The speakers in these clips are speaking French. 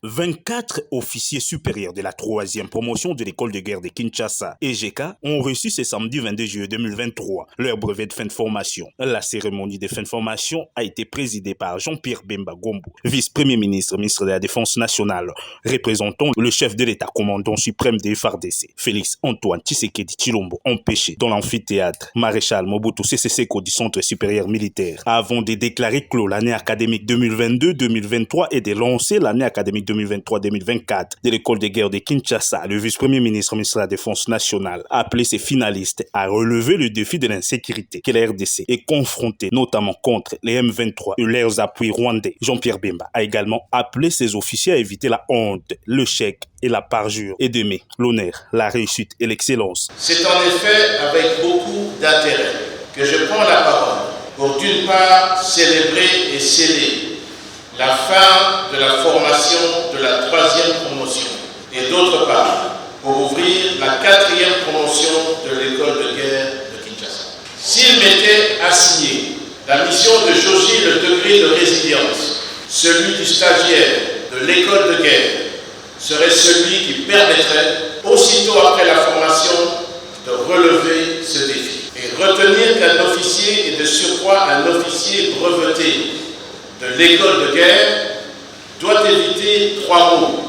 24 officiers supérieurs de la 3e promotion de l'école de guerre de Kinshasa, EGK, ont reçu ce samedi 22 juillet 2023 leur brevet de fin de formation. La cérémonie de fin de formation a été présidée par Jean-Pierre Bemba Gombo, vice-premier ministre, ministre de la Défense nationale, représentant le chef de l'État, commandant suprême des FARDC, Félix Antoine Tshisekedi Tshilombo, empêché dans l'amphithéâtre Maréchal Mobutu Sese Seko du Centre supérieur militaire, avant de déclarer clos l'année académique 2022-2023 et de lancer l'année académique 2023-2024 de l'école de guerre de Kinshasa. Le vice-premier ministre, ministre de la Défense nationale, a appelé ses finalistes à relever le défi de l'insécurité que la RDC est confrontée, notamment contre les M23 et leurs appuis rwandais. Jean-Pierre Bemba a également appelé ses officiers à éviter la honte, le chèque et la parjure et d'aimer l'honneur, la réussite et l'excellence. C'est en effet avec beaucoup d'intérêt que je prends la parole pour d'une part célébrer et sceller la fin de la formation de la 3e promotion et d'autre part pour ouvrir la 4e promotion de l'école de guerre de Kinshasa. S'il m'était assigné la mission de jauger le degré de résilience, celui du stagiaire de l'école de guerre serait celui qui permettrait, aussitôt après la formation, de relever ce défi. Et retenir qu'un officier est de surcroît un officier breveté de l'école de guerre doit éviter 3 mots: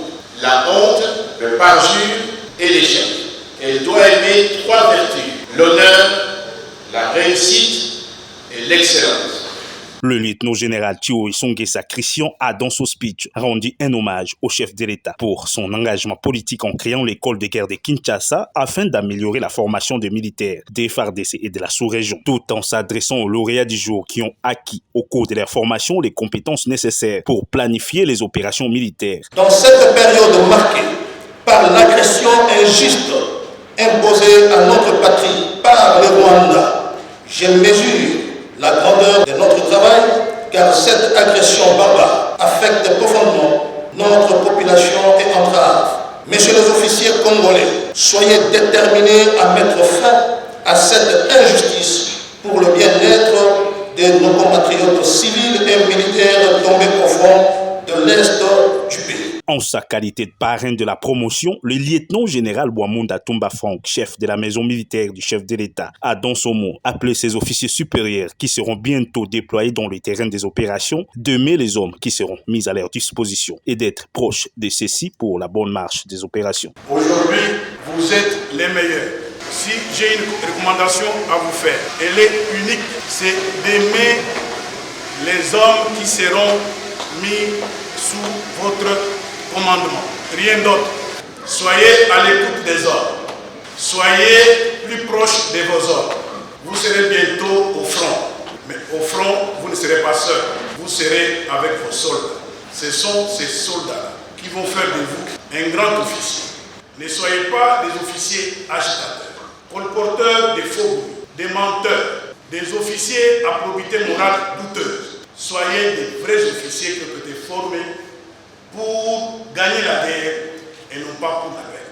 la honte, le parjure et l'échec. Elle doit aimer 3 vertus: l'honneur, la réussite et l'excellence. Le lieutenant-général Thio Isongesa Christian a dans son speech rendu un hommage au chef de l'État pour son engagement politique en créant l'école de guerre de Kinshasa afin d'améliorer la formation des militaires, des FARDC et de la sous-région, tout en s'adressant aux lauréats du jour qui ont acquis au cours de leur formation les compétences nécessaires pour planifier les opérations militaires. Dans cette période marquée par l'agression injuste imposée à notre patrie par le Rwanda, je mesure la grandeur de notre travail, car cette agression barbare affecte profondément notre population et entrave. Messieurs les officiers congolais, soyez déterminés à mettre fin à cette injustice pour le bien-être de nos compatriotes civils et militaires tombés au fond de l'Est du pays. En sa qualité de parrain de la promotion, le lieutenant-général Bouamounda Toumba Franck, chef de la maison militaire du chef de l'État, a dans son mot appelé ses officiers supérieurs qui seront bientôt déployés dans le terrain des opérations d'aimer les hommes qui seront mis à leur disposition et d'être proches de ceux-ci pour la bonne marche des opérations. Aujourd'hui, vous êtes les meilleurs. Si j'ai une recommandation à vous faire, elle est unique, c'est d'aimer les hommes qui seront mis sous votre commandement. Rien d'autre. Soyez à l'écoute des ordres. Soyez plus proche de vos ordres. Vous serez bientôt au front. Mais au front, vous ne serez pas seul. Vous serez avec vos soldats. Ce sont ces soldats qui vont faire de vous un grand officier. Ne soyez pas des officiers agitateurs, colporteurs de faux bruits, des menteurs, des officiers à probité morale douteuse. Soyez des vrais officiers que vous êtes formés pour gagner la guerre et non pas pour la guerre.